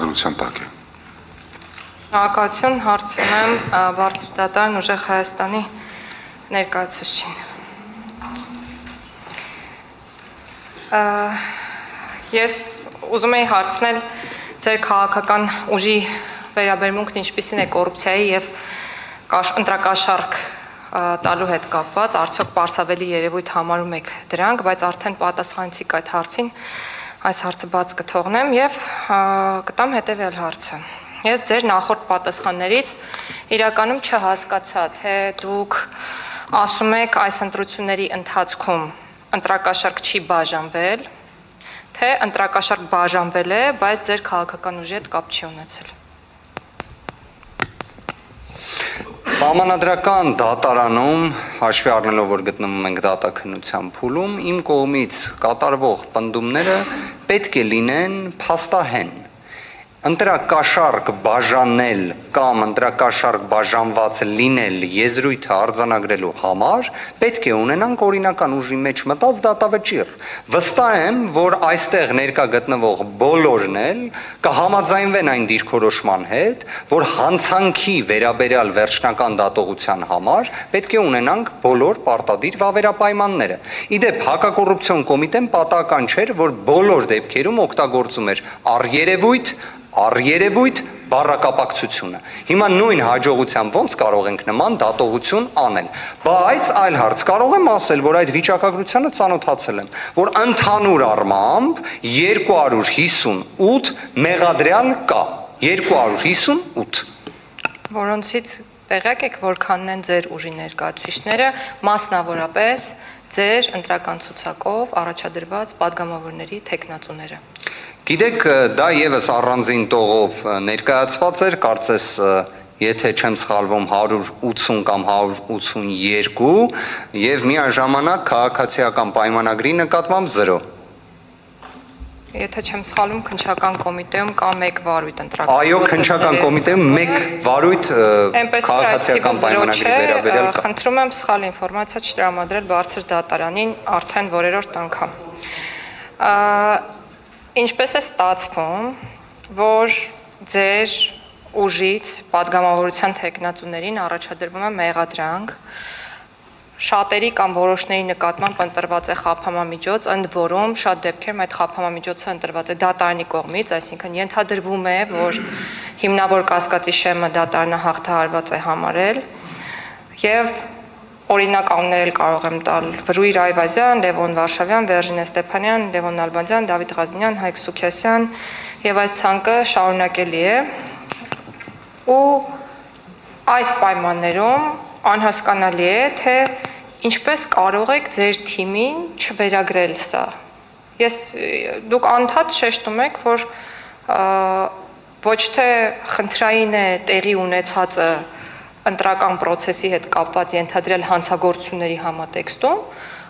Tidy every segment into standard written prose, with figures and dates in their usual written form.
Իշխանության տակ է։ Շնորհակալություն, հարցում եմ բարձր դատարան Ուժեղ Հայաստանի ներկայացուցչին։ Ես ուզում եի հարցնել ձեր քաղաքական ուժի վերաբերմունքն ինչպիսին է կոռուպցիայի եւ ընտրակաշառք տալու հետ կապված, արդյոք պարսավելի երևույթ համարում եք դրանք, բայց արդեն պատասխանեցիք այդ հարցին, այս հարցը բաց կթողնեմ եւ կտամ հետեւյալ հարցը։ Ես ձեր նախորդ պատասխաններից իրականում չհասկացա, թե դուք ասում եք այս ընտրությունների ընթացքում ընտրակաշառք չի բաժանվել, թե ընտրակաշառք բաժանվել է, բայց ձեր քաղաքական ուժի հետ կապ չի ունեցել։ Սահմանադրական դատարանում, հաշվի առնելով, որ գտնվում ենք դատաքննության փուլում, իմ կողմից կատարվող պնդումները պետք է լինեն փաստահեն։ Ընտրակաշառք բաժանել կամ ընտրակաշառք բաժանված լինել եզրույթը արձանագրելու համար պետք է ունենանք օրինական ուժի մեջ մտած դատավճիռ։ Վստահ եմ, որ այստեղ ներկա գտնվող բոլորն էլ կհամաձայնվեն այն դիրքորոշման հետ, որ հանցանքի վերաբերյալ վերջնական դատողության համար պետք է ունենանք բոլոր պարտադիր վավերապայմանները։ Իդեպ հակակոռուպցիոն կոմիտեն պատահական չէր, որ բոլոր դեպքերում օգտագործում էր առերևույթ բառակապակցությունը։ Հիմա նույն հաջողությամբ ոնց կարող ենք նման դատողություն անել։ Բայց այլ հարց, կարող եմ ասել, որ այդ վիճակագրությանը ծանոթացել եմ, որ ընդհանուր առմամբ 258 մեղադրյալ կա, 258, որոնցից տեղյակ եք, որքանն են ձեր ուժի ներկայացուցիչները, մասնավորապես ձեր ընտրական ցուցակով առաջադրված падգամավորների թեկնածուները։ Գիտեք, դա եւս առանձին տողով ներկայացված էր, կարծես եթե չեմ սխալվում 180 կամ 182 եւ միաժամանակ քաղաքացիական պայմանագրի նկատմամբ 0։ Եթե չեմ սխալվում, քննչական կոմիտեում կա 1 վարույթ ընտրական։ Այո, քննչական կոմիտեում 1 վարույթ քաղաքացիական պայմանագրի վերաբերյալ կա։ Խնդրում եմ սխալ ինֆորմացիա չտրամադրել բարձր դատարանին արդեն որերորդ անգամ։ Ինչպես է ստացվում, որ ձեր ուժից падգամավորության թեկնածուներին առաջադրվում է մեղադրանք, շատերի կամ որոշների նկատմամբ ընտրված է խափամամիջոց, ընդ որում շատ դեպքերում այդ խափամամիջոցը ընտրված է դատարանի կողմից, այսինքն ենթադրվում է, որ հիմնավոր կասկածի շեմը դատարանը հաղթահարված է համարել եւ օրինակ անուններ էլ կարող եմ տալ Վրույր Այվազյան, Լևոն Վարշավյան, Վերժինե Ստեփանյան, Լևոն Ալբանդյան, Դավիթ Ղազինյան, Հայկ Սուքիասյան եւ այս ցանկը շարունակելի է։ Ու այս պայմաններում անհասկանալի է, թե ինչպես կարող եք ձեր թիմին չվերագրել սա։ Դուք անդադ շեշտում եք, որ ոչ թե խնդրային է տեղի ունեցածը ընտրական process-ի հետ կապված ենթադրել հանցագործությունների համատեքստում,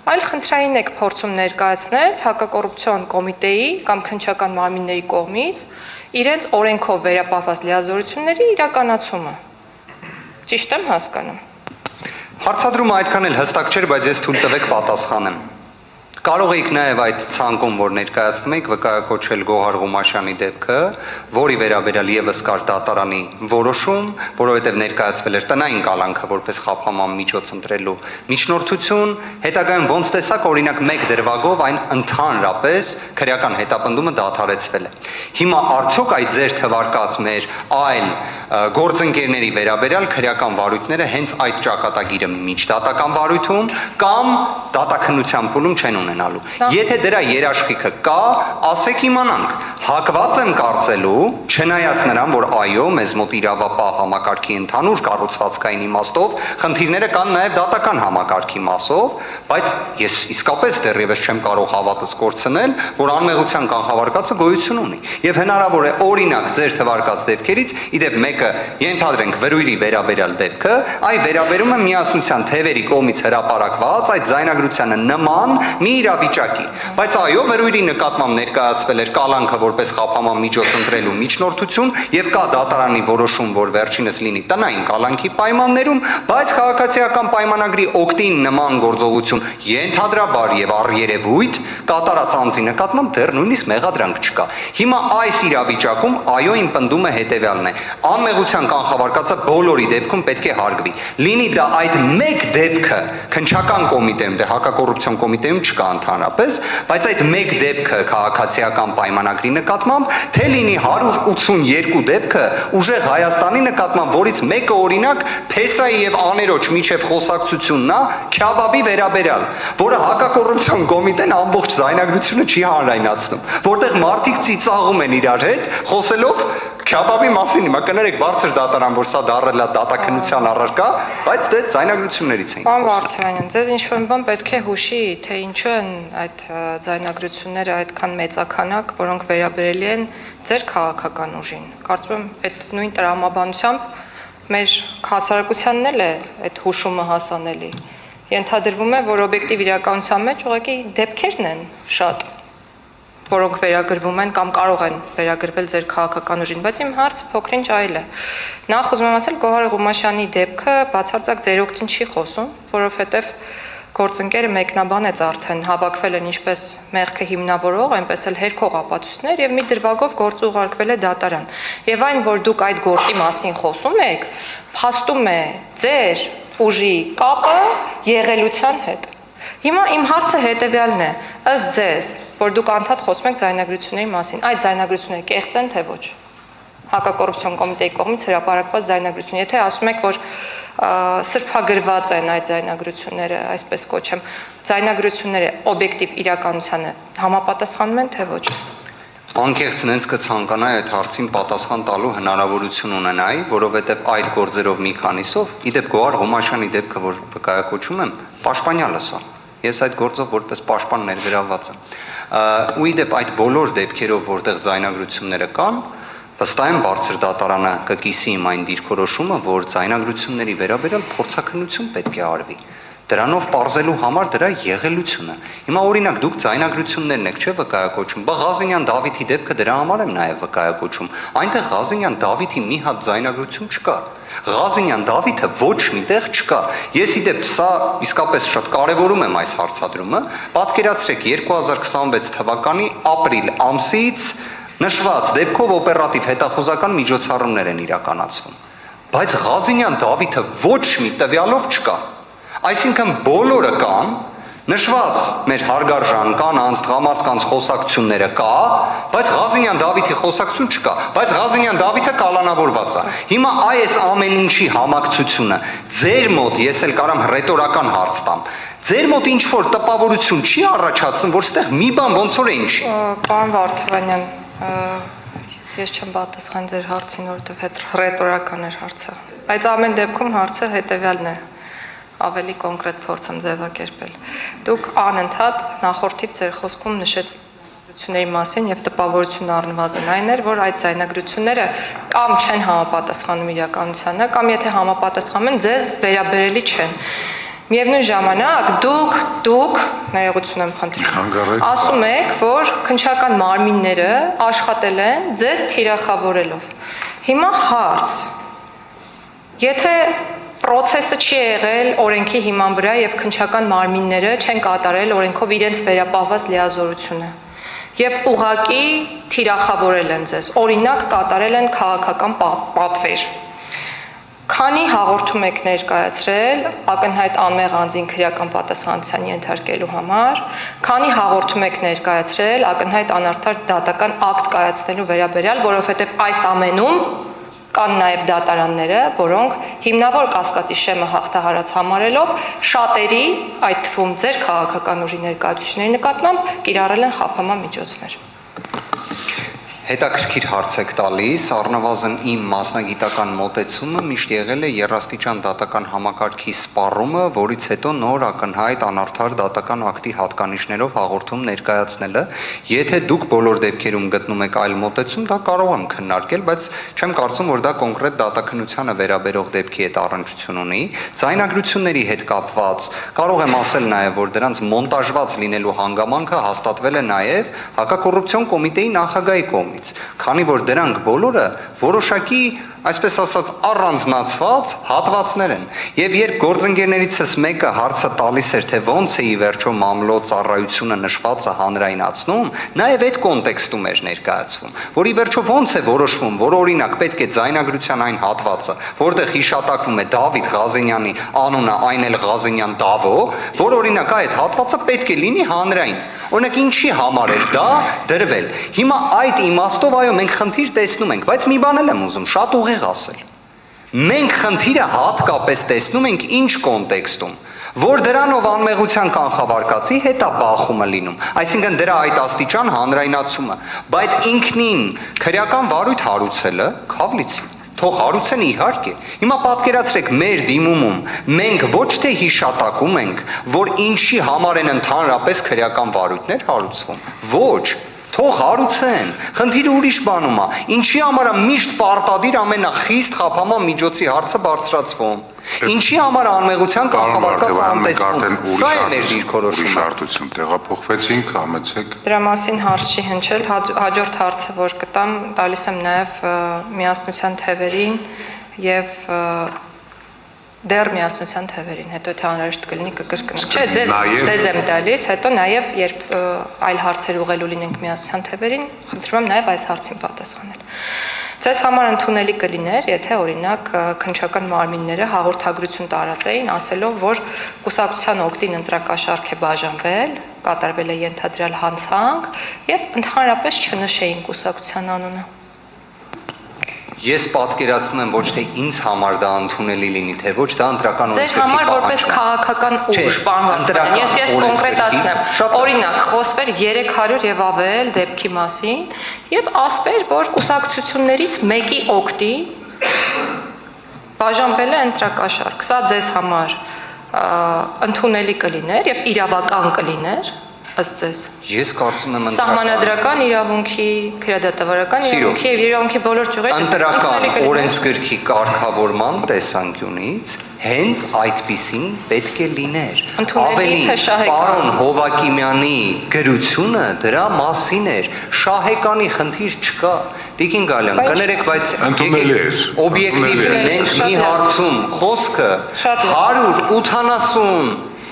այլ խնդրային եք փորձում ներկայացնել հակակոռուպցիոն կոմիտեի կամ քննչական մարմինների կողմից իրենց օրենքով վերապահված լիազորությունների իրականացումը։ Ճիշտ եմ հասկանում։ Հարցադրումը այդքան էլ հստակ չէր, բայց ես թույլ տվեք պատասխանեմ։ Կարող եք նաև այդ ցանկում, որ ներկայացնում եք, վկայակոչել Գոհար Ղումաշյանի դեպքը, որի վերաբերյալ եւս կար դատարանի որոշում, որովհետեւ ներկայացվել էր տնային կալանքը որպես խափամամ միջոց ընտրելու միջնորդություն, հետագայում ոնց տեսակ օրինակ 1 դրվագով այն ընդհանրապես քրեական հետապնդումը դադարեցվել է։ Հիմա արդյոք այդ ձեր թվարկած մեր այլ գործընկերների վերաբերյալ քրեական վարույթները հենց այդ ճակատագիրը միջդատական վարույթում կամ դատաքննության փուլում չեն ունենալու։ Եթե դրա երաշխիքը կա, ասեք իմանանք։ Հակված եմ կարծելու, չնայած նրան, որ այո, մեզ մոտ իրավապահ համակարգի ընդհանուր կառուցվածքային իմաստով խնդիրները կան նաև դատական համակարգի մասով, բայց ես իսկապես դեռևս չեմ կարող հավատս կորցնել, որ անմեղության կանխավարկածը գոյություն ունի։ Եվ հնարավոր է օրինակ ձեր թվարկած դեպքերից, իդեպ մեկը ենթադրենք Վրույրի վերաբերյալ դեպքը, այ վերաբերում է միասնության թևերի կողմից հրապարակված այդ ձայնագրությանը նման մի իրավիճակի, բայց այո, վերույրի նկատմամբ ներկայացվել էր կալանքը որպես խափանման միջոց ընտրելու միջնորդություն եւ կա դատարանի որոշում, որ վերջինս լինի տնային կալանքի պայմաններում, բայց քաղաքացիական պայմանագրի օգտին նման գործողություն ենթադրաբար եւ առերևույթ կատարած անձի նկատմամբ դեռ նույնիսկ մեղադրանք չկա։ Հիմա այս իրավիճակում այո իմ պնդումը հետեւյալն է. անմեղության կանխավարկածը բոլորի դեպքում պետք է հարգվի։ Լինի դա այդ մեկ դեպքը քննչական կոմիտեում, դե հակակոռուպցիոն կոմիտեում չկա ընդհանրապես, բայց այդ մեկ դեպքը քաղաքացիական պայմանագրի նկատմամբ, թե լինի 182 դեպքը ուժեղ Հայաստանի նկատմամբ, որից մեկը օրինակ Փեսայի եւ աներոջ միջև խոսակցությունն է քյաբաբի վերաբերյալ, որը հակակոռուպցիոն կոմիտեն ամբողջ զայնագրությունը չի հանրայնացնում, որտեղ մարդիկ ծիծաղում են իրար հետ, խոսելով քյաբաբի մասին, հիմա կներեք բարձր դատարան, որ սա դառել է դատաքննության առարկա, բայց դե ձայնագրություններից են։ Պարոն Վարդանյան, ձեզ ինչ-որ բան պետք է հուշի, թե ինչու են այդ ձայնագրությունները այդքան մեծականակ, որոնք վերաբերելի են ձեր քաղաքական ուժին։ Կարծում եմ, այդ նույն տրամաբանությամբ մեր հասարակությանն էլ է այդ հուշումը հասանելի։ Ենթադրվում է, որ օբյեկտիվ իրականության մեջ ուղղակի դեպքերն են շատ, որոնք վերագրվում են կամ կարող են վերագրվել ձեր քաղաքական ուժին, բայց իմ հարցը փոքրինչ այլ է։ Նախ ուզում եմ ասել, Գոհար Ղումաշյանի դեպքը բացարձակ ձեր օգտին չի խոսում, որովհետև գործընկերը մեկնաբանեց արդեն, հավաքվել են ինչպես մեղքը հիմնավորող, այնպես էլ հերքող ապացույցներ եւ մի դրվագով գործը ուղարկվել է դատարան։ Եվ այն, որ դուք այդ գործի մասին խոսում եք, փաստում է ձեր ուժի կապը եղելության հետ։ Հիմա իմ հարցը հետևյալն է. ըստ ձեզ, որ դուք անդադ խոսում եք ձայնագրությունների մասին, այդ ձայնագրությունները կեղծ են թե ոչ։ Հակակոռուպցիոն կոմիտեի կողմից հրապարակված ձայնագրություն։ Եթե ասում եք, որ սրբագրված են այդ ձայնագրությունները, այսպես կոչեմ, ձայնագրությունները օբյեկտիվ իրականությանը համապատասխանում են թե ոչ։ Անկեղծ նենց կցանկանայի այդ հարցին պատասխան տալու հնարավորություն ունենայի, որովհետև այդ գործերով մի քանիսով, իդեպ Գոհար Ղումաշյանի դեպքը, որ վկայակոչում եմ, պաշտպանյալս է։ Ես այդ գործով որպես պաշտպան ներգրավված եմ։ Ու իդեպ այդ բոլոր դեպքերով, որտեղ ձայնագրությունները կան, վստահ եմ բարձր դատարանը կկիսի իմ այն դիրքորոշումը, որ ձայնագրությունների վերաբերյալ փորձաքննություն պետք է արվի։ Դրանով պարզելու համար դրա եղելությունը։ Հիմա օրինակ դուք ձայնագրություններն եք չէ վկայակոչում, բա Ղազենյան Դավիթի դեպքը դրա համար եմ նաև վկայակոչում։ Այնտեղ Ղազենյան Դավիթի մի հատ ձայնագրություն չկա։ Ղազենյան Դավիթը ոչ միտեղ չկա։ Ես իդեպ սա իսկապես շատ կարևորում եմ այս հարցադրումը։ Պատկերացրեք 2026 թվականի ապրիլ ամսից նշված դեպքով օպերատիվ հետախուզական միջոցառումներ են իրականացվում։ Բայց Ղազենյան Դավիթը ոչ մի տվյալով չկա։ Այսինքն բոլորը կան, նշված մեր հարգարժան կանանց, տղամարդկանց խոսակցությունները կա, բայց Ղազենյան Դավիթի խոսակցություն չկա, բայց Ղազենյան Դավիթը կալանավորված է։ Հիմա այս ամեն ինչի համակցությունը ձեր մոտ, ես էլ կարամ ռետորական հարց տամ, ձեր մոտ ինչ որ տպավորություն չի առաջացնում, որ ստեղ մի բան ոնց որ ինչ։ Պարոն Վարդանյան, ես չեմ պատասխան ձեր հարցին, որովհետև ռետորական էր հարցը։ Բայց ամեն դեպքում հարցը հետևյալն է, ավելի կոնկրետ փորձեմ ձևակերպել։ Դուք անընդհատ նախորդիվ ձեր խոսքում նշեցիք մասին եւ տպավորությունը առնվազն այն էր, որ այդ ձայնագրությունները կամ չեն համապատասխանում իրականությանը, կամ եթե համապատասխանում են, ձեզ վերաբերելի չեն։ Միևնույն ժամանակ դուք ներողություն եմ խնդրում, ասում եք, որ քննչական մարմինները աշխատել են ձեզ թիրախավորելով։ Հիմա հարց. Եթե պրոցեսը չի եղել օրենքի հիման վրա եւ քննչական մարմինները չեն կատարել օրենքով իրենց վերապահված լիազորությունը եւ ուղղակի թիրախավորել են ձեզ, օրինակ կատարել են քաղաքական պատվեր, քանի հաղորդում եք ներկայացրել ակնհայտ անմեղ անձին քրեական պատասխանատվության ենթարկելու համար, քանի հաղորդում եք ներկայացրել ակնհայտ անարդար դատական ակտ կայացնելու վերաբերյալ, որովհետև այս ամենում կան նաև դատարանները, որոնք հիմնավոր կասկածի շեմը հաղթահարած համարելով շատերի, այդ թվում ձեր քաղաքական ուժի ներկայացուցիչների նկատմամբ կիրառել են խափանման միջոցներ։ Հետաքրքիր հարց եք տալիս, առնվազն իմ մասնագիտական մոտեցումը միշտ եղել է երաստիճան դատական համակարգի սպառումը, որից հետո նոր ակնհայտ անարդար դատական ակտի հատկանիշներով հաղորդում ներկայացնելը։ Եթե դուք բոլոր դեպքերում գտնում եք այլ մոտեցում, դա կարող եմ քննարկել, բայց չեմ կարծում, որ դա կոնկրետ դատաքննությանը վերաբերող դեպքի հետ առնչություն ունի։ Ձայնագրությունների հետ կապված կարող եմ ասել նաև, որ դրանց մոնտաժված լինելու հանգամանքը հաստատվել է նաև հակակոռուպցիոն կոմիտեի նախագահի կողմից, քանի որ դրանք բոլորը որոշակի, այսպես ասած, առանձնացված հատվածներ են։ Եվ երբ գործընկերներիցս մեկը հարցը տալիս էր, թե ոնց է ի վերջո մամլո ծառայությունը նշվածը հանրայնացնում, նաև այդ կոնտեքստում էր ներկայացվում, որ ի վերջո ոնց է որոշվում, որ օրինակ պետք է ձայնագրության այն հատվածը, որտեղ հիշատակվում է Դավիթ Ղազենյանի անունը, այն էլ Ղազենյան Դավո, որ օրինակ այդ հատվածը պետք է լինի հանրային։ Օրինակ ինչի համար էր դա դրվել։ Հիմա այդ իմաստով այո մենք խնդիր տեսնում ենք, բայց մի բան էլ եմ ուզում շատ ուղիղ ասել։ Մենք խնդիրը հատկապես տեսնում ենք ինչ կոնտեքստում, որ դրանով անմեղության կանխավարկածի հետ է բախումը լինում, այսինքն դրա այդ աստիճան հանրայնացումը, բայց ինքնին քրեական վարույթ հարուցելը քավլիցի։ Թող հարուցեն իհարկե։ Հիմա պատկերացրեք մեր դիմումում մենք ոչ թե հիշատակում ենք, որ ինչի համար են ընդհանրապես քրեական վարույթներ հարուցվում։ Ոչ, թող հարուցեն։ Խնդիրը ուրիշ բանում է։ Ինչի համար է միշտ պարտադիր ամենախիստ խափանման միջոցի հարցը բարձրացվում։ Ինչի համար անմեղության կանխավարկած անտեսվում։ Սա է մեր դիրքորոշումը։ Ուրիշ տեղափոխվեցինք, համեցեք։ Դրա մասին հարց չի հնչել, հաջորդ հարցը, որ կտամ, տալիս եմ նաև միասնության թևերին եւ դեռ միասնության թևերին, հետո թե անհրաժեշտ կլինի կկրկնեմ։ Չէ, ձեզ եմ տալիս, հետո նաև երբ այլ հարցեր ուղղելու լինենք միասնության թևերին, խնդրում եմ նաև այս հարցին պատասխանել։ Ձեզ համար ընդունելի կլիներ, եթե օրինակ քննչական մարմինները հաղորդագրություն տարածեին, ասելով, որ կուսակցության օգտին ընտրակաշառք է բաժանվել, կատարվել է ենթադրյալ հանցանք եւ ընդհանրապես չնշեին կուսակցության անունը։ Ես պատկերացնում եմ ոչ թե ինձ համար դա ընդունելի լինի, թե ոչ դա ընտրական օրենսգրքի Ձեր համար որպես քաղաքական ուժ, պարոն Վարդանյան, ես կոնկրետացնեմ։ Օրինակ, խոսվեր 300 եւ ավել դեպքի մասին եւ ասվեր, որ կուսակցություններից մեկի օգտին բաժանվել է ընտրակաշառք։ Սա ձեզ համար ընդունելի կլիներ եւ իրավական կլիներ, ըստ ձեզ։ Ես կարծում եմ սահմանադրական իրավունքի, քրեադատավարական իրավունքի եւ իրավունքի բոլոր ճյուղերից ընտրական օրենսգրքի կարգավորման տեսանկյունից հենց այդպիսին պետք է լիներ։ Ավելին, պարոն Հովակիմյանի գրությունը դրա մասին էր, շահեկանի խնդիր չկա։ Տիկին Գալյան, կներեք, բայց օբյեկտիվ լինենք մի հարցում, խոսքը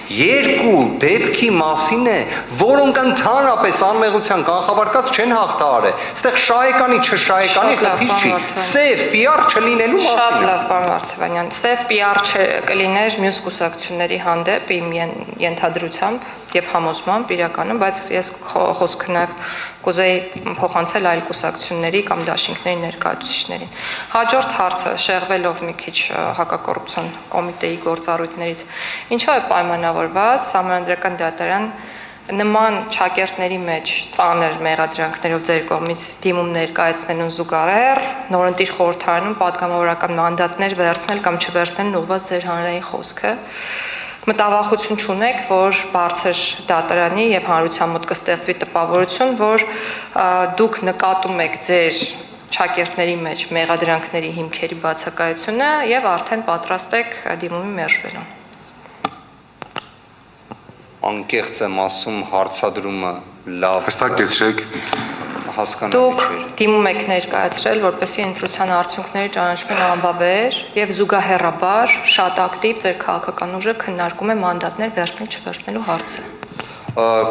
182 դեպքի մասին է, որոնք ընդհանրապես անմեղության կանխավարկած չեն հաղթահարել։ Այստեղ շահեկանի, չշահեկանի խնդիր չի, սև PR չլինելու մասին։ Շատ լավ, պարոն Վարդանյան, սև PR կլիներ մյուս կուսակցությունների հանդեպ իմ ենթադրությամբ եւ համոզմամբ իրականում, բայց ես խոսքը նաեւ կուզեի փոխանցել այլ կուսակցությունների կամ դաշինքների ներկայացուցիչներին։ Հաջորդ հարցը, շեղվելով մի քիչ հակակոռուպցիոն կոմիտեի գործառույթներից, ինչու է պայմանավորված Սահմանադրական դատարան նման ճակերտների մեջ ծանր մեղադրանքներով ձեր կողմից դիմում ներկայացնելուն զուգահեռ նորընտիր խորհրդարանում պատգամավորական մանդատներ վերցնել կամ չվերցնելն ուղղված ձեր հանրային խոսքը մտավախություն չունեք, որ բարձր դատարանի եւ հանրության մոտ կստեղծվի տպավորություն, որ դուք նկատում եք ձեր ճակերտների մեջ մեղադրանքների հիմքերի բացակայությունը եւ արդեն պատրաստ եք դիմումի մերժվելուն։ Անկեղծ եմ ասում, հարցադրումը լավ հստակեցրեք հասկանալի Դուք դիմում եք ներկայացրել, որպեսզի ընտրության արդյունքները ճանաչվեն անբավեր եւ զուգահեռաբար շատ ակտիվ ձեր քաղաքական ուժը քննարկում է մանդատներ վերցնել-չվերցնելու հարցը։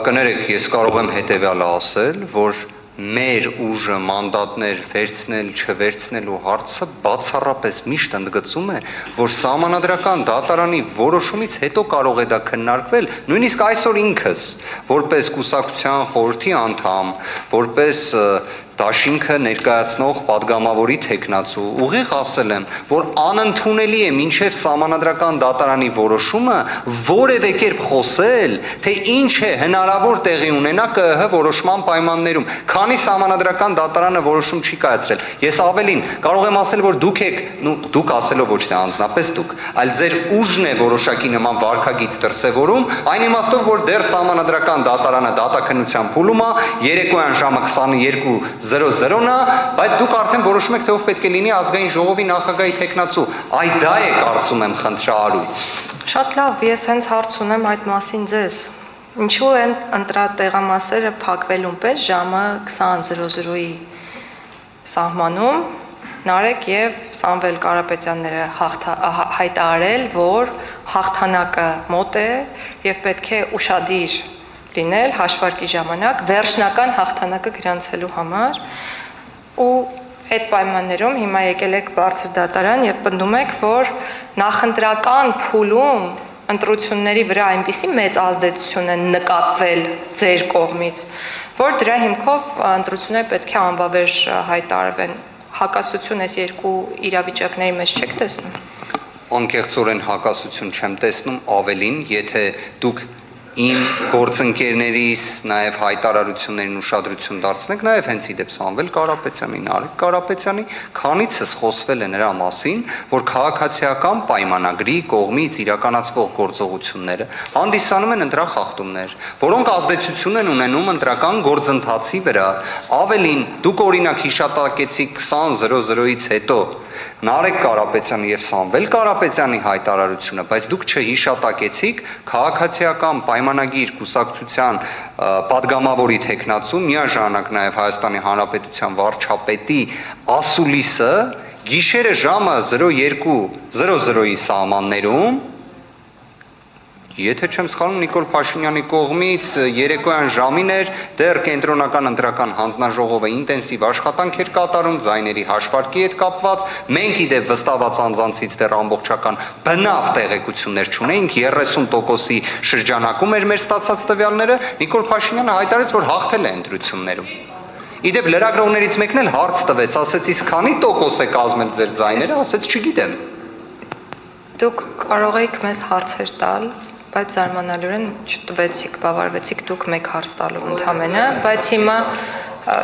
Կներեք, ես կարող եմ հետեւյալը ասել, որ մեր ուժը մանդատներ վերցնել, չվերցնելու հարցը բացառապես միշտ ընդգծում է, որ Սահմանադրական դատարանի որոշումից հետո կարող է դա քննարկվել, նույնիսկ այսօր ինքս, որպես կուսակցության խորհրդի անդամ, որպես դաշինքը ներկայացնող падգամավորի տեխնացու ուղիղ ասել եմ, որ անընդունելի է մինչև սահմանադրական դատարանի որոշումը որևէ կերպ խոսել, թե ինչ է հնարավոր տեղի ունենա ԿԸՀ որոշման պայմաններում, քանի սահմանադրական դատարանը որոշում չի կայացրել։ Ես ավելին կարող եմ ասել, որ դուք եք, դուք ասելով ոչ թե անձնապես դուք, այլ ձեր ուժն է որոշակի նման վարքագիծ դրսևորում, այն իմաստով, որ դեռ սահմանադրական դատարանը դատաքննության փուլում է, երեկոյան ժամը 22:00-ն է, բայց դուք արդեն որոշում եք, թե ով պետք է լինի ազգային ժողովի նախագահի տեխնացու։ Այ դա է կարծում եմ խնդրահարույց։ Շատ լավ, ես հենց հարց ունեմ այդ մասին ձեզ։ Ինչու են ընտրատեղամասերը փակվելուն պես ժամը 20:00-ի սահմանում Նարեկ եւ Սամվել Կարապետյանները հայտարարել, որ հաղթանակը մոտ է եւ պետք է ուշադիր լինել հաշվարկի ժամանակ վերջնական հաղթանակը գրանցելու համար ու այդ պայմաններում հիմա եկել եք բարձր դատարան եւ պնդում եք, որ նախընտրական փուլում ընտրությունների վրա այնպիսի մեծ ազդեցություն է նկատվել ձեր կողմից, որ դրա հիմքով ընտրությունները պետք է անբավեր հայտարարվեն։ Հակասություն այս երկու իրավիճակների մեջ չեք տեսնում։ Անկեղծորեն հակասություն չեմ տեսնում, ավելին, եթե դուք իմ գործընկերներիս նաև հայտարարություններին ուշադրություն դարձնեք, նաև հենց իդեպ Սամվել Կարապետյանի, Նարեկ Կարապետյանի, քանիցս խոսվել է նրա մասին, որ քաղաքացիական պայմանագրի կողմից իրականացվող գործողությունները հանդիսանում են ընտրախախտումներ, որոնք ազդեցություն են ունենում ընտրական գործընթացի վրա։ Ավելին, դուք օրինակ հիշատակեցիք 20:00-ից հետո Նարեկ Կարապետյանի եւ Սամվել Կարապետյանի հայտարարությունը, բայց դուք չհիշատակեցիք քաղաքացիական պայմանագիր կուսակցության падգամավորի տեխնացու, միաժամանակ նաեւ Հայաստանի Հանրապետության վարչապետի ասուլիսը գիշերը ժամը 02:00-ի սահմաններում, եթե չեմ սխալվում, Նիկոլ Փաշինյանի կողմից երեկոյան ժամին էր, դեռ կենտրոնական ընտրական հանձնաժողովը ինտենսիվ աշխատանք էր կատարում ձայների հաշվարկի հետ կապված, մենք իդեպ վստահված անձանցից դեռ ամբողջական բնավ տեղեկություններ չունեինք, 30%-ի շրջանակում էր մեր ստացած տվյալները, Նիկոլ Փաշինյանը հայտարարեց, որ հաղթել է ընտրություններում։ Իդեպ լրագրողներից մեկն էլ հարց տվեց, ասեց, իսկ քանի տոկոս է կազմել ձեր ձայները, ասեց, չգիտեմ։ Դուք կարող եք մեզ հարցեր տալ, բայց զարմանալիորեն չտվեցիք, բավարարվեցիք դուք մեկ հարց տալու ընդամենը, բայց հիմա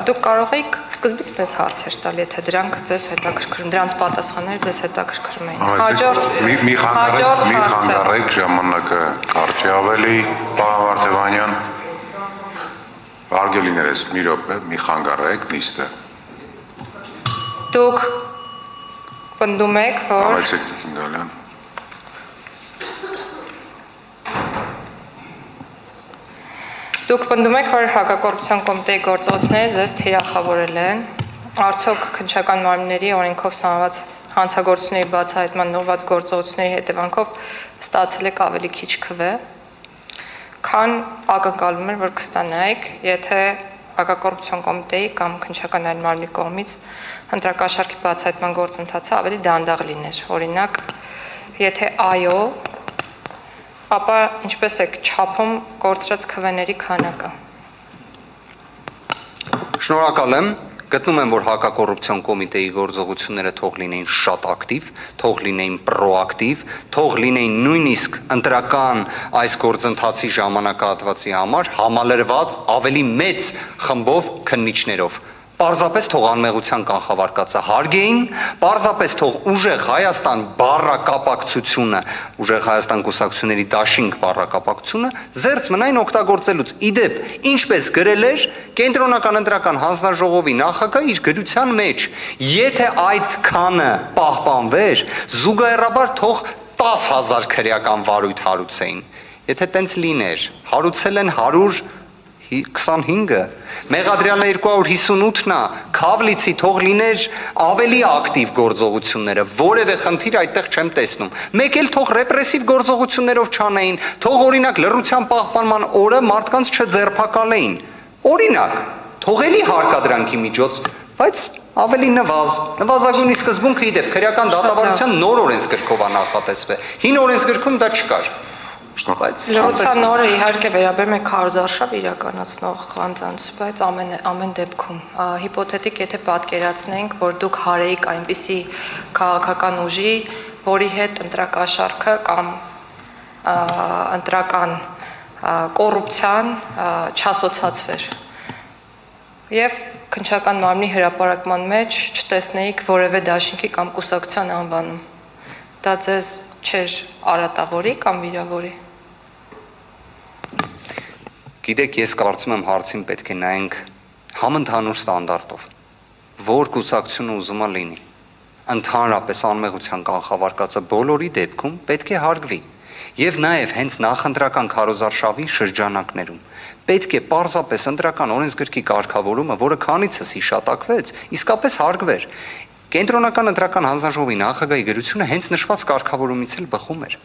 դուք կարող եք սկզբից մեզ հարցեր տալ, եթե դրանք ձեզ հետաքրքրում, դրանց պատասխանները ձեզ հետաքրքրում էին։ Մի խանգարեք ժամանակը կարճի ավելի, պարոն Վարդևանյան, Արգելիներես մի րոպե, մի խանգարեք նիստը։ Դուք պնդում եք, որ Ավեցեք Տիկին Գալյան։ Դուք պնդում եք, որ հակակոռուպցիոն կոմիտեի գործողությունները ձեզ թիրախավորել են, արդյոք քննչական մարմինների օրենքով սահմանված հանցագործությունների բացահայտման ուղղված գործողությունների հետևանքով ստացել եք ավելի քիչ քվե, քան ակնկալվում էր, որ կստանայիք, եթե հակակոռուպցիոն կոմիտեի կամ քննչական այլ մարմնի կողմից ընտրակաշառքի բացահայտման գործընթացը ավելի դանդաղ լիներ։ Օրինակ, եթե այո, ապա ինչպես եք չափում կորցրած քվեների քանակը։ Շնորհակալ եմ, գտնում եմ, որ հակակոռուպցիոն կոմիտեի գործողությունները թող լինեին շատ ակտիվ, թող լինեին պրոակտիվ, թող լինեին նույնիսկ ընտրական այս գործընթացի ժամանակահատվածի համար համալրված ավելի մեծ խմբով քննիչներով։ Պարզապես թող անմեղության կանխավարկածը հարգեին, պարզապես թող ուժեղ Հայաստան բառակապակցությունը, ուժեղ Հայաստան կուսակցությունների դաշինք բառակապակցությունը զերծ մնային օգտագործելուց։ Իդեպ, ինչպես գրել էր կենտրոնական ընտրական հանձնաժողովի նախագահը իր գրության մեջ, եթե այդ քանը պահպանվեր, զուգահեռաբար թող 10,000 քրեական վարույթ հարուցեին։ Եթե տենց լիներ, հարուցել են 125-ը, մեղադրյալը 258-ն է, Քավլիցի թող լիներ ավելի ակտիվ գործողությունները, որևէ խնդիր այդտեղ չեմ տեսնում։ Մեկ էլ թող ռեպրեսիվ գործողություններով չանեին, թող օրինակ լռության պահպանման օրը մարդկանց չձերբակալեին։ Օրինակ, թող էլի հարկադրանքի միջոց, բայց ավելի նվազագույնի սկզբունքը իդեպ քրեական դատավարության նոր օրենսգրքով է նախատեսվել։ Հին օրենսգրքում դա չկար։ Շնորհակալ։ Լրացան օրը իհարկե վերաբերում է քարոզարշավ իրականացնող անձանց, բայց ամեն դեպքում հիպոթետիկ եթե պատկերացնենք, որ դուք հարեիք այնպիսի քաղաքական ուժի, որի հետ ընտրակաշառքը կամ ընտրական կոռուպցիան չասոցացվեր։ Եվ քննչական մարմնի հրապարակման մեջ չտեսնեիք որևէ դաշինքի կամ կուսակցության անվանում։ Դա ձեզ չէր արատավորի կամ վիրավորի։ Գիտեք, ես կարծում եմ հարցին պետք է նայենք համընդհանուր ստանդարտով, որ կուսակցությունը ուզում է լինի։ Ընդհանրապես անմեղության կանխավարկածը բոլորի դեպքում պետք է հարգվի։ Եվ նաև հենց նախընտրական քարոզարշավի շրջանակներում պետք է պարզապես ընտրական օրենսգրքի կարգավորումը, որը քանիցս հիշատակվեց, իսկապես հարգվեր։ Կենտրոնական ընտրական հանձնաժողովի նախագահի գրությունը հենց նշված կարգավորումից էլ բխում էր։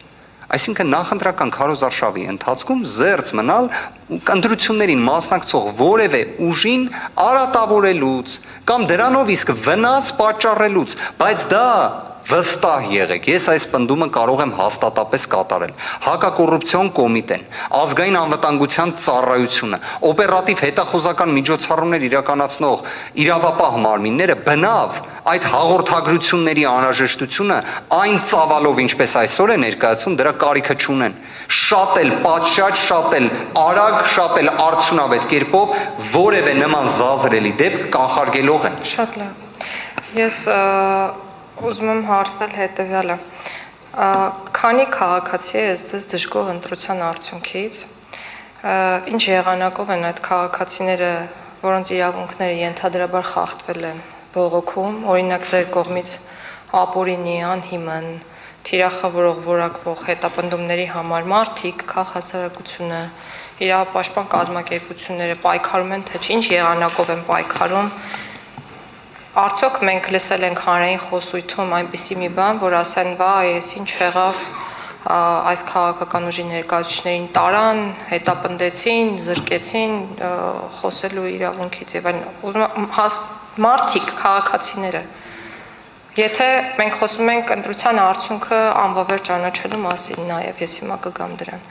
Այսինքն նախընտրական քարոզարշավի ընթացքում զերծ մնալ ընտրություններին մասնակցող որևէ ուժին արատավորելուց կամ դրանով իսկ վնաս պատճառելուց, բայց դա վստահ եղեք, ես այս պնդումը կարող եմ հաստատապես կատարել։ Հակակոռուպցիոն կոմիտեն, ազգային անվտանգության ծառայությունը, օպերատիվ հետախուզական միջոցառումներ իրականացնող իրավապահ մարմինները բնավ այդ հաղորդագրությունների անհրաժեշտությունը այն ծավալով, ինչպես այսօր է ներկայացում, դրա կարիքը չունեն։ Շատ էլ պատշաճ, շատ էլ արագ, շատ էլ արդյունավետ կերպով որևէ նման զազրելի դեպք կանխարգելող են։ Շատ լավ։ Ես ուզում եմ հարցնել հետևյալը։ Քանի քաղաքացի է ձեզ դժգոհ ընտրության արդյունքից, ինչ եղանակով են այդ քաղաքացիները, որոնց իրավունքները ենթադրաբար խախտվել են բողոքում, օրինակ ձեր կողմից ապօրինի, անհիմն, թիրախավորող, որակվող հետապնդումների համար մարդիկ, քաղաքասարակությունը, իրավապաշտպան կազմակերպությունները պայքարում են, թե ինչ եղանակով են պայքարում։ Արդյոք մենք լսել ենք հանրային խոսույթում այնպիսի մի բան, որ ասեն, բա, ես ինչ եղավ, այս քաղաքական ուժի ներկայացուցիչներին տարան, հետապնդեցին, զրկեցին խոսելու իրավունքից եւ այլն։ Ուզում եմ մարդիկ, քաղաքացիները, եթե մենք խոսում ենք ընտրության արդյունքը անվավեր ճանաչելու մասին, նաեւ ես հիմա կգամ դրան,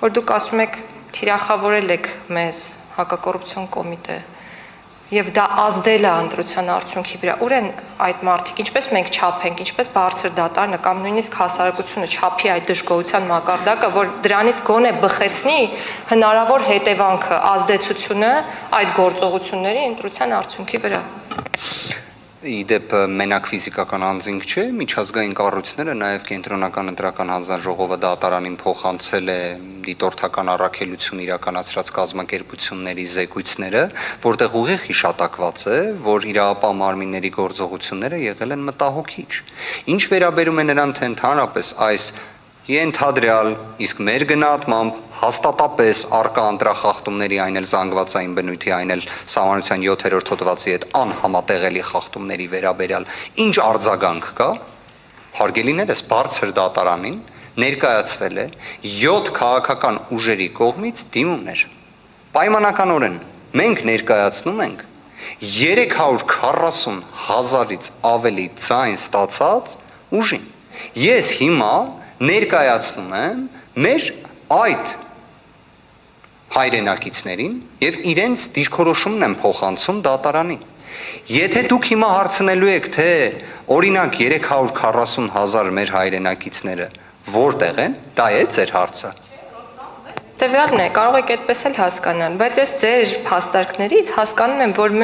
որ դուք ասում եք թիրախավորել եք մեզ հակակոռուպցիոն կոմիտե եւ դա ազդել է ընտրության արդյունքի վրա։ Ուր են այդ մարդիկ, ինչպես մենք չափենք, ինչպես բարձր դատարանը կամ նույնիսկ հասարակությունը չափի այդ դժգոհության մակարդակը, որ դրանից գոնե բխեցնի հնարավոր հետևանքը, ազդեցությունը այդ գործողությունների ընտրության արդյունքի վրա։ Իդեպ մենակ ֆիզիկական անձինք չէ, միջազգային կառույցները, նաև կենտրոնական ընտրական հանձնաժողովը դատարանին փոխանցել է դիտորդական առաքելություն իրականացրած կազմակերպությունների զեկույցները, որտեղ ուղիղ հիշատակված է, որ իրավապահ մարմինների գործողությունները եղել են մտահոգիչ։ Ինչ վերաբերում է նրան, թե ընդհանրապես այս ենթադրյալ, իսկ մեր գնահատմամբ հաստատապես արկա ընտրախախտումների, այն էլ զանգվածային բնույթի, այն էլ Սահմանության 7-րդ հոդվածի հետ անհամատեղելի խախտումների վերաբերյալ ինչ արձագանք կա, հարգելիներս բարձր դատարանին ներկայացվել է 7 քաղաքական ուժերի կողմից դիմումներ։ Պայմանականորեն մենք ներկայացնում ենք 340 հազարից ավելի ձայն ստացած ուժին։ Ես հիմա ներկայացնում եմ մեր այդ հայրենակիցներին եւ իրենց դիրքորոշումն եմ փոխանցում դատարանին։ Եթե դուք հիմա հարցնելու եք, թե օրինակ 340,000 մեր հայրենակիցները որտեղ են, դա է ձեր հարցը։ Տվյալն է, կարող եք այդպես էլ հասկանալ, բայց ես ձեր փաստարկներից հասկանում եմ, որ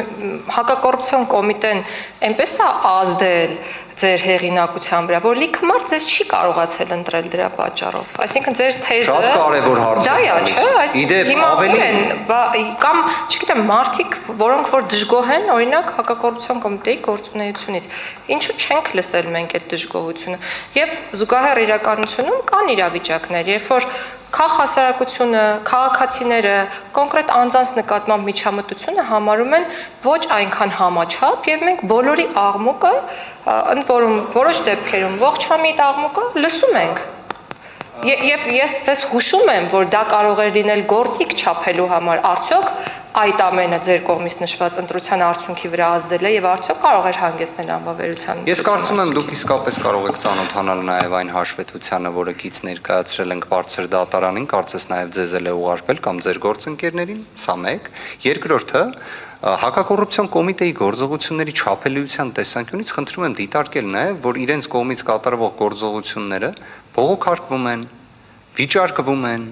հակակոռուպցիոն կոմիտեն այնպես է ազդել ձեր հեղինակության վրա, որ լիքը մարդ ձեզ չի կարողացել ընտրել դրա պատճառով։ Այսինքն ձեր թեզը շատ կարևոր հարց է։ Դա է, չէ՞, այս հիմա ավելի կամ, չգիտեմ, մարդիկ, որոնք որ դժգոհ են, օրինակ հակակոռուպցիոն կոմիտեի գործունեությունից, ինչու չենք լսել մենք այդ դժգոհությունը։ Եվ զուգահեռ իրականությունում կան իրավիճակներ, երբ որ քաղաքասարակությունը, քաղաքացիները, կոնկրետ անձանց նկատմամբ միջամտությունը համարում են ոչ այնքան համաչափ, եւ մենք բոլորի աղմուկը, ընդ որում որոշ դեպքերում ողջամիտ աղմուկը լսում ենք։ Եվ ես ձեզ հուշում եմ, որ դա կարող է լինել գործիք չափելու համար, արդյոք այդ ամենը ձեր կողմից նշված ընտրության արդյունքի վրա ազդել է եւ արդյոք կարող էր հանգեցնել անվավերության։ Ես կարծում եմ դուք իսկապես կարող եք ծանոթանալ նաև այն հաշվետվությանը, որը գից ներկայացրել ենք բարձր դատարանին, կարծես նաև ձեզ էլ է ուղարկվել կամ ձեր գործընկերներին, սա մեկ։ Երկրորդը հակակոռուպցիոն կոմիտեի գործողությունների չափելիության տեսանկյունից խնդրում եմ դիտարկել նաև, որ իրենց կողմից կատարվող գործողությունները բողոքարկվում են, վիճարկվում են,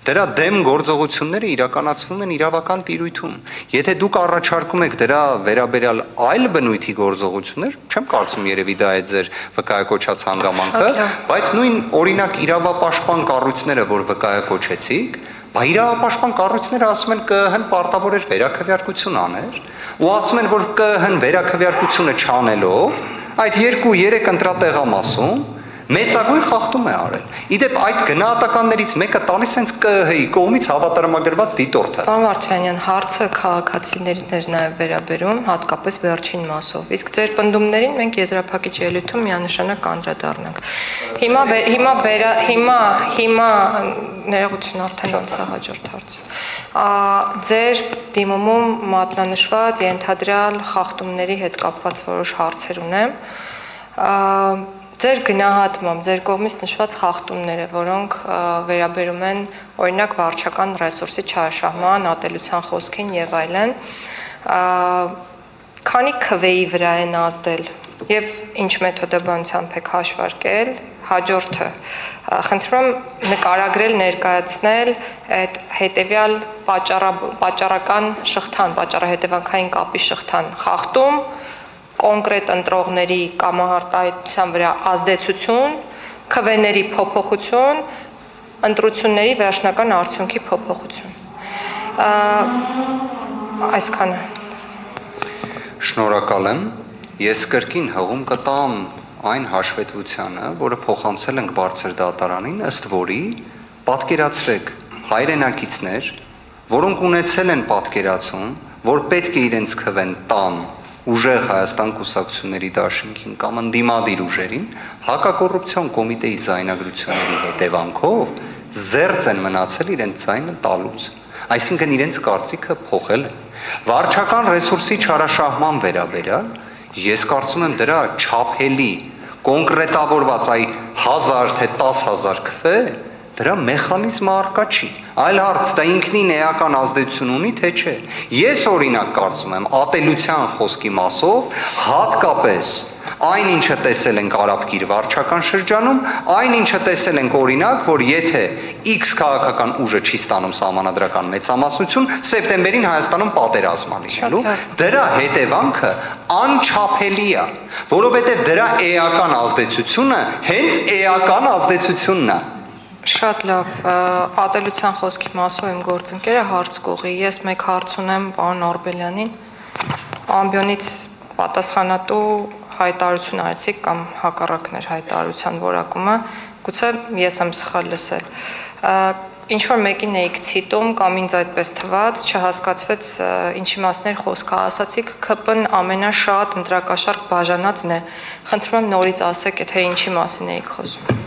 դրա դեմ գործողությունները իրականացվում են իրավական տիրույթում։ Եթե դուք առաջարկում եք դրա վերաբերյալ այլ բնույթի գործողություններ, չեմ կարծում երևի դա է ձեր վկայակոչած հանգամանքը, բայց նույն օրինակ իրավապաշտպան կառույցները, որ վկայակոչեցիք, բա իրավապաշտպան կառույցները ասում են ԿԸՀ-ն պարտավոր էր վերաքվեարկություն աներ, ու ասում են, որ ԿԸՀ-ն վերաքվեարկությունը չանելով, այդ 2-3 ընտրատեղամասում մեծագույն խախտում է արել։ Իդեպ այդ գնահատականներից մեկը տալիս հենց ԿԸՀ-ի կողմից հավատարմագրված դիտորդը։ Պարոն Վարդանյան, հարցը քաղաքացիներին էր նաև վերաբերում, հատկապես վերջին մասով։ Իսկ ձեր պնդումներին մենք եզրափակիչ ելույթում միանշանակ կանդրադառնանք։ Հիմա ներողություն արդեն անցա հաջորդ հարցը։ Ձեր դիմումում մատնանշված ենթադրյալ խախտումների հետ կապված որոշ հարցեր ունեմ։ Ձեր գնահատմամբ, ձեր կողմից նշված խախտումները, որոնք վերաբերում են օրինակ վարչական ռեսուրսի չարաշահման, ատելության խոսքին եւ այլն, քանի քվեի վրա են ազդել եւ ինչ մեթոդաբանությամբ եք հաշվարկել, հաջորդը խնդրում եմ նկարագրել, ներկայացնել այդ հետեւյալ պատճառական շղթան, պատճառահետևանքային կապի շղթան, խախտում, կոնկրետ ընտրողների կամահարտահայտության վրա ազդեցություն, քվեների փոփոխություն, ընտրությունների վերջնական արդյունքի փոփոխություն։ Այսքանը։ Շնորհակալ եմ։ Ես կրկին հղում կտամ այն հաշվետվությանը, որը փոխանցել ենք բարձր դատարանին, ըստ որի պատկերացրեք հայրենակիցներ, որոնք ունեցել են պատկերացում, որ պետք է իրենց քվեն տան ուժեղ Հայաստան կուսակցությունների դաշինքին կամ ընդդիմադիր ուժերին, հակակոռուպցիոն կոմիտեի ձայնագրությունների հետևանքով զերծ են մնացել իրենց ձայնը տալուց։ Այսինքն իրենց կարծիքը փոխել են։ Վարչական ռեսուրսի չարաշահման վերաբերյալ ես կարծում եմ դրա չափելի, կոնկրետավորված այ 1000 թե 10000 քվե, դրա մեխանիզմը առկա չի։ Այլ հարց, դա ինքնին էական ազդեցություն ունի, թե չէ։ Ես օրինակ կարծում եմ ատելության խոսքի մասով հատկապես այն ինչը տեսել ենք Արաբկիր վարչական շրջանում, այն ինչը տեսել ենք օրինակ, որ եթե X քաղաքական ուժը չի ստանում սահմանադրական մեծամասնություն, սեպտեմբերին Հայաստանում պատերազմ է լինելու, դրա հետևանքը անչափելի է, որովհետև դրա էական ազդեցությունը հենց էական ազդեցությունն է։ Շատ լավ, ատելության խոսքի մասով իմ գործընկերը հարց կողի։ Ես մեկ հարց ունեմ պարոն Արբելյանին, ամբիոնից պատասխանատու հայտարարություն արեցիք կամ հակառակներ հայտարարության որակումը, գուցե ես եմ սխալ լսել։ Ինչ որ մեկին էիք ցիտում կամ ինձ այդպես թվաց, չհասկացվեց ինչի մասն էր խոսքը, ասացիք ԿՊ-ն ամենաշատ ընտրակաշառք բաժանածն է։ Խնդրում եմ նորից ասեք, թե ինչի մասին էիք խոսում։